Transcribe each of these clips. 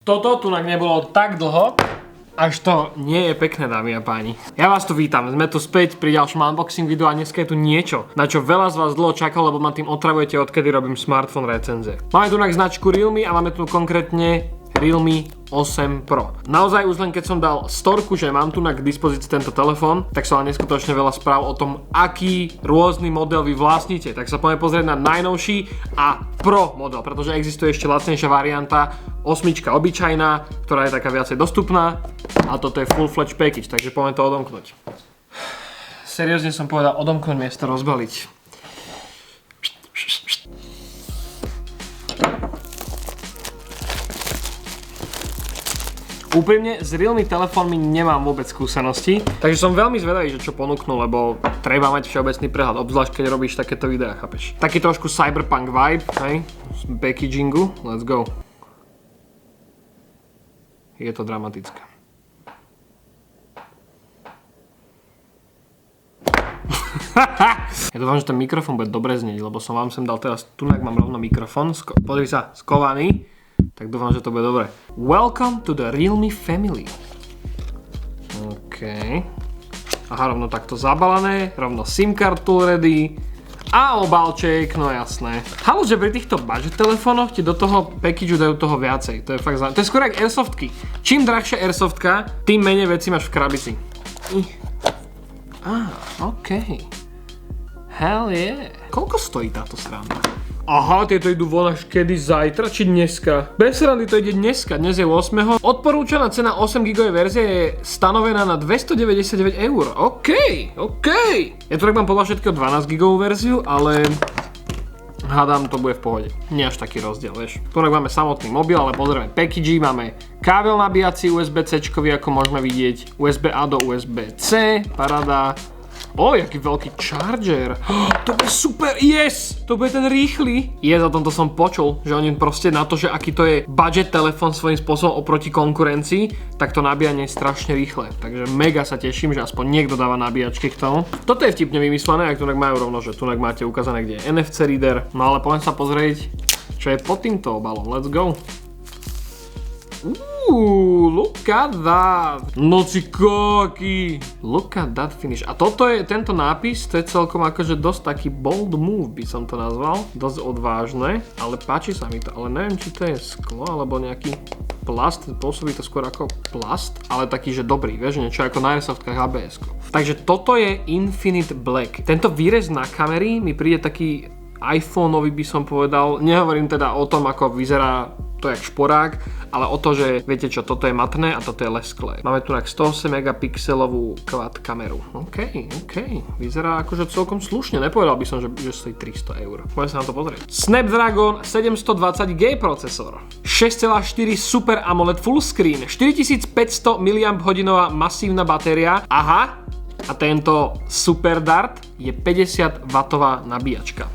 Toto tu nebolo tak dlho, až to nie je pekné, dámy a páni. Ja vás tu vítam, sme tu späť pri ďalšom unboxing videu a dneska je tu niečo, na čo veľa z vás dlho čakalo, lebo ma tým otravujete, odkedy robím smartphone recenzie. Máme tu značku Realme a máme tu konkrétne Realme 8 Pro. Naozaj už len keď som dal storku, že mám tu k dispozícii tento telefón, tak som mal neskutočne veľa správ o tom, aký rôzny model vy vlastníte. Tak sa poďme pozrieť na najnovší a Pro model, pretože existuje ešte lacnejšia varianta, 8 obyčajná, ktorá je taká viacej dostupná a toto je full-fledged package, takže poďme to odomknúť. Seriózne som povedal odomknúť miesto rozbaliť. Úprimne, s Realme telefónmi nemám vôbec skúsenosti, takže som veľmi zvedavý, že čo ponúknú, lebo treba mať všeobecný prehľad, obzvlášť keď robíš takéto videá, chápeš? Taký trošku cyberpunk vibe, hej, z packagingu, let's go. Je to dramatické. Ja dúfam, že ten mikrofón bude dobre znieť, lebo som vám sem dal teraz, tunak mám rovno mikrofón, pozri sa, skovaný. Tak dúfam, že to bude dobre. Welcome to the Realme family. OK. Aha, rovno takto zabalené, rovno SIM kartu ready. A obálček, no jasné. Haló, že pri týchto budget telefónoch ti do toho packageu dajú toho viacej. To je fakt zaujímavé. To je skôr jak airsoftky. Čím drahšia airsoftka, tým menej vecí máš v krabici. OK. Hell yeah. Koľko stojí táto sranda? Aha, tieto idú von až kedy, zajtra či dneska? Bez srandy to ide dneska, dnes je 8. Odporúčaná cena 8 GB verzie je stanovená na 299 €. OK. Ja tu tak mám podľa všetkého 12 GB verziu, ale hádam, to bude v pohode. Nie až taký rozdiel, vieš. Tu máme samotný mobil, ale pozrieme package, máme kábel nabíjací USB-C-čkový, ako môžeme vidieť, USB-A do USB-C, paráda. Jaký veľký charger. To bude super, yes! To bude ten rýchly. O tomto som počul, že oni proste na to, že aký to je budget telefón svojím spôsobom oproti konkurencii, tak to nabíjanie je strašne rýchle. Takže mega sa teším, že aspoň niekto dáva nabíjačky k tomu. Toto je vtipne vymyslené, ak tunak majú rovno, že tunak máte ukázané, kde je NFC reader. No ale poďme sa pozrieť, čo je pod týmto obalom. Let's go. Look at that. Noci koky. Look at that finish. A tento nápis, to je celkom akože dosť taký bold move, by som to nazval. Dosť odvážne, ale páči sa mi to. Ale neviem, či to je sklo, alebo nejaký plast. Pôsobí to skôr ako plast, ale taký, že dobrý, vieš, niečo ako na airsoftkách ABS-ko. Takže toto je Infinite Black. Tento výrez na kamery mi príde taký iPhoneový, by som povedal. Nehovorím teda o tom, ako vyzerá to jak šporák, ale o to, že viete čo, toto je matné a toto je lesklé. Máme tu 108 megapixelovú quad kameru. OK. Vyzerá akože celkom slušne, nepovedal by som, že stojí 300 €. Poďme sa na to pozrieť. Snapdragon 720G procesor. 6,4 Super AMOLED fullscreen. 4500 mAh masívna batéria. Aha, a tento Super Dart je 50 W nabíjačka.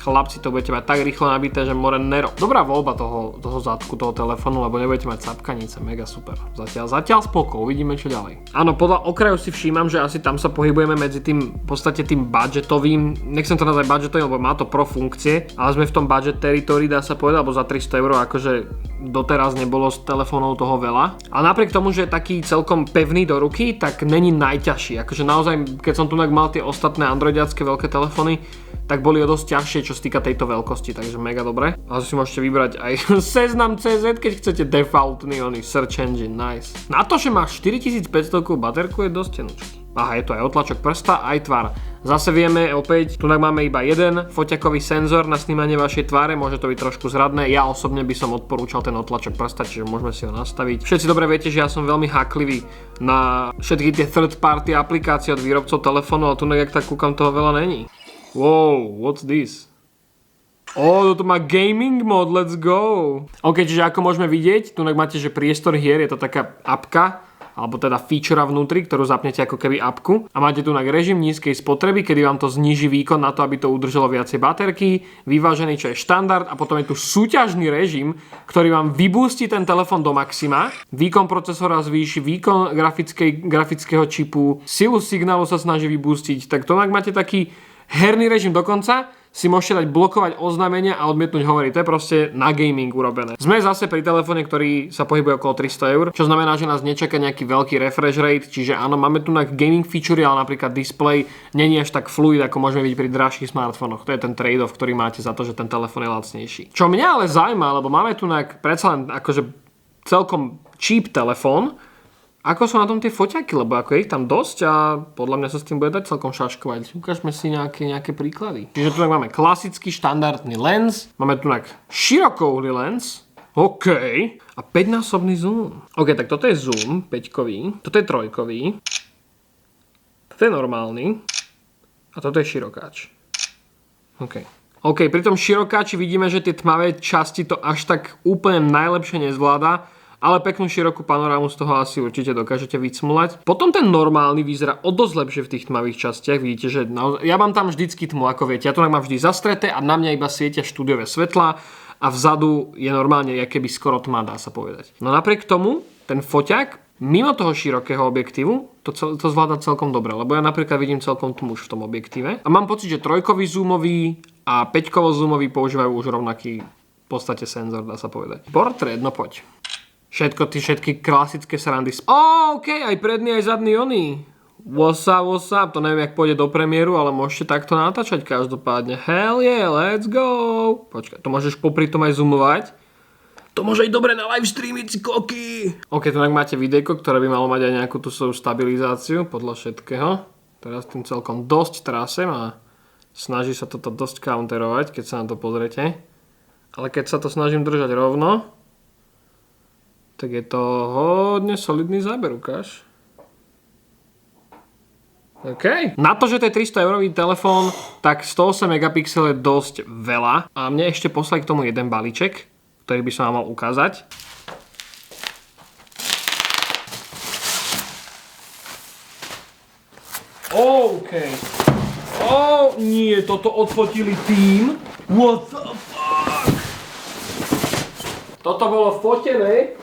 Chlapci, to budete mať tak rýchlo nabité, že more nero. Dobrá voľba toho zadku, toho telefónu, lebo nebudete mať capkanice, mega super. Zatiaľ spoko, uvidíme čo ďalej. Áno, podľa okraju si všímam, že asi tam sa pohybujeme medzi tým, v podstate tým budgetovým, nechcem to nazvať budgetovým, lebo má to pro funkcie, ale sme v tom budget territory, dá sa povedať, alebo za 300 €, akože doteraz nebolo z telefónov toho veľa. Ale napriek tomu, že je taký celkom pevný do ruky, tak není najťažší. Akože naozaj, keď som tu mal tie ostatné androidiacké veľké telefóny, tak boli o dosť ťažšie, čo sa týka tejto veľkosti, takže mega dobre. A si môžete vybrať aj Seznam.cz, keď chcete defaultný search engine, nice. Na to, že má 4500 baterku, je dosť tenučký. Aha, je to aj otlačok prsta, aj tvar. Zase vieme, opäť, tu máme iba jeden foťakový senzor na snímanie vašej tváre, môže to byť trošku zradné. Ja osobne by som odporúčal ten otlačok prsta, čiže môžeme si ho nastaviť. Všetci dobre viete, že ja som veľmi háklivý na všetky tie third party aplikácie od výrobcov telefónu, ale tu jak tak kúkam, toho veľa není. Wow, what's this? Toto má gaming mod, let's go. OK, čiže ako môžeme vidieť, tu máte, že priestor hier, je to taká apka, alebo teda feature vnútri, ktorú zapnete ako keby apku. A máte tu režim nízkej spotreby, kedy vám to zníži výkon na to, aby to udržalo viacej baterky, vyvážený, čo je štandard, a potom je tu súťažný režim, ktorý vám vybústi ten telefón do maxima, výkon procesora zvýši, výkon grafického čipu, silu signálu sa snaží vybústiť, tak to máte taký herný režim dokonca, si môžete dať blokovať oznámenia a odmietnúť hovoriť. To je proste na gaming urobené. Sme zase pri telefóne, ktorý sa pohybuje okolo 300 eur, čo znamená, že nás nečaká nejaký veľký refresh rate, čiže áno, máme tu na gaming feature, ale napríklad display není až tak fluid, ako môžeme vidieť pri drahších smartfónoch. To je ten trade-off, ktorý máte za to, že ten telefón je lacnejší. Čo mňa ale zaujíma, lebo máme tu na predsa len akože celkom cheap telefón. Ako sú na tom tie foťaky, lebo ako je ich tam dosť a podľa mňa sa s tým bude dať celkom šaškovať. Ukážme si nejaké príklady. Čiže tu máme klasický štandardný lens, máme tu širokouhlý lens, OK, a 5-násobný zoom. OK, tak toto je zoom, 5-kový, toto je 3-kový, toto je normálny a toto je širokáč. OK, pri tom širokáči vidíme, že tie tmavé časti to až tak úplne najlepšie nezvláda, ale peknú širokú panorámu z toho asi určite dokážete vycmulať. Potom ten normálny vyzerá o dosť lepšie v tých tmavých častiach. Vidíte, že ja mám tam vždycky tmu, ako viete. Ja to mám vždy zastreté a na mňa iba svietia štúdiové svetlá a vzadu je normálne keby skoro tma, dá sa povedať. No napriek tomu, ten foťák mimo toho širokého objektívu to zvláda celkom dobre, lebo ja napríklad vidím celkom tmu už v tom objektíve. A mám pocit, že 3-kový zoomový a 5-kovo zoomový používajú už rovnaký v podstate senzor, dá sa povedať. Portrét, no poď. Všetky klasické srandy. OK, aj predný, aj zadný oný. What's up, to neviem, jak pôjde do premiéru, ale môžete takto natáčať každopádne. Hell yeah, let's go. Počkaj, to môžeš popri tom aj zoomovať. To môže ísť dobre na live streamy, koky. OK, tu máte videjko, ktoré by malo mať aj nejakú tú svoju stabilizáciu podľa všetkého. Teraz tým celkom dosť trasem a snaží sa toto dosť counterovať, keď sa na to pozrete. Ale keď sa to snažím držať rovno, tak je to hodne solidný záber, ukáž. OK. Na to, že to je 300 eurový telefón, tak 108 megapixel je dosť veľa. A mne ešte poslali k tomu jeden balíček, ktorý by som vám mal ukázať. OK. Nie, toto odfotili tým. What the fuck? Toto bolo fotené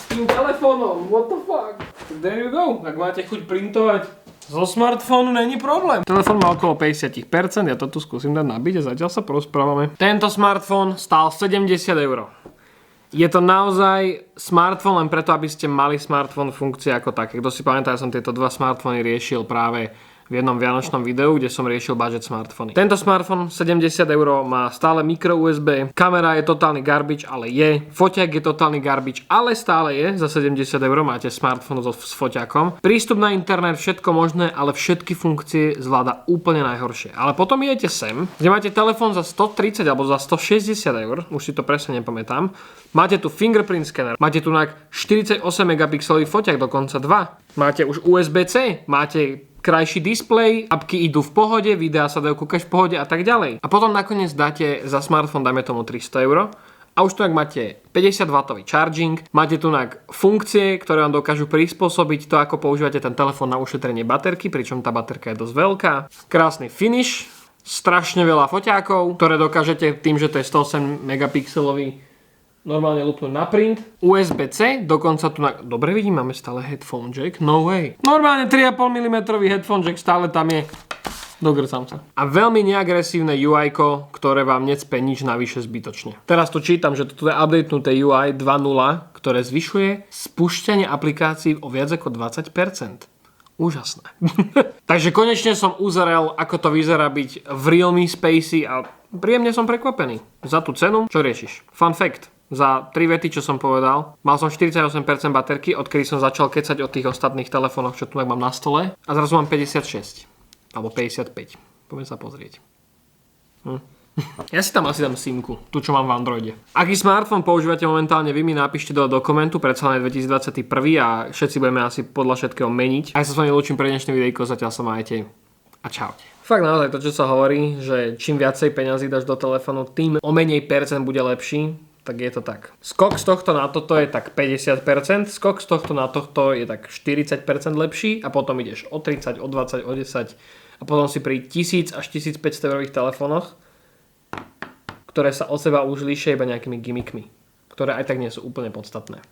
tým telefónom, what the fuck? There you go, ak máte chuť printovať zo smartfónu, není problém. Telefón má okolo 50%, ja to tu skúsim dať nabiť a zatiaľ sa porozprávame. Tento smartfón stál 70 €. Je to naozaj smartfón len preto, aby ste mali smartfón funkcie ako také. Kto si pamätá, ja som tieto dva smartfóny riešil práve v jednom vianočnom videu, kde som riešil budget smartfóny. Tento smartfón 70 €, má stále micro USB, kamera je totálny garbage, ale je, foťák je totálny garbage, ale stále je, za 70 €, máte smartfón s foťákom. Prístup na internet, všetko možné, ale všetky funkcie zvláda úplne najhoršie. Ale potom idete sem, kde máte telefón za 130 alebo za 160 €, už si to presne nepamätám. Máte tu fingerprint scanner, máte tu 48 megapixelový foťák, dokonca 2. Máte už USB-C, máte krajší displej, apky idú v pohode, videá sa dajú kúkať v pohode a tak ďalej. A potom nakoniec dáte za smartfón, dajme tomu 300 € a už tu máte 50W charging, máte tu funkcie, ktoré vám dokážu prispôsobiť to, ako používate ten telefón na ušetrenie baterky, pričom tá baterka je dosť veľká. Krásny finish, strašne veľa foťákov, ktoré dokážete tým, že to je 108 megapixelový normálne lupnúť na print. USB-C, dokonca tu dobre vidím, máme stále headphone jack, no way. Normálne 3,5 mm headphone jack stále tam je. Dogrcam sa. A veľmi neagresívne UI-ko, ktoré vám necpe nič navyše zbytočne. Teraz tu čítam, že toto je updatenuté UI 2.0, ktoré zvyšuje spúšťanie aplikácií o viac ako 20%. Úžasné. Takže konečne som uzrel, ako to vyzerá byť v Realme Spacey a príjemne som prekvapený. Za tú cenu, čo riešiš? Fun fact. Za 3 vety, čo som povedal, mal som 48% baterky, odkedy som začal kecať o tých ostatných telefónoch, čo tu mám na stole. A zrazu mám 56. Alebo 55. Poďme sa pozrieť. Ja si tam asi dám simku, tu čo mám v Androide. Aký smartfón používate momentálne vy, mi napíšte do dokumentu, predsa len 2021 a všetci budeme asi podľa všetkého meniť. A ja sa s vami lúčim pre dnešné videjko, zatiaľ sa majte a čaute. Fakt naozaj to, čo sa hovorí, že čím viacej peňazí dáš do telefónu, tým o menej percent bude lepší. Tak je to tak. Skok z tohto na toto je tak 50%, skok z tohto na tohto je tak 40% lepší a potom ideš o 30, o 20, o 10 a potom si pri 1000 až 1500 eurových telefónoch, ktoré sa od seba už líšia iba nejakými gimmickmi, ktoré aj tak nie sú úplne podstatné.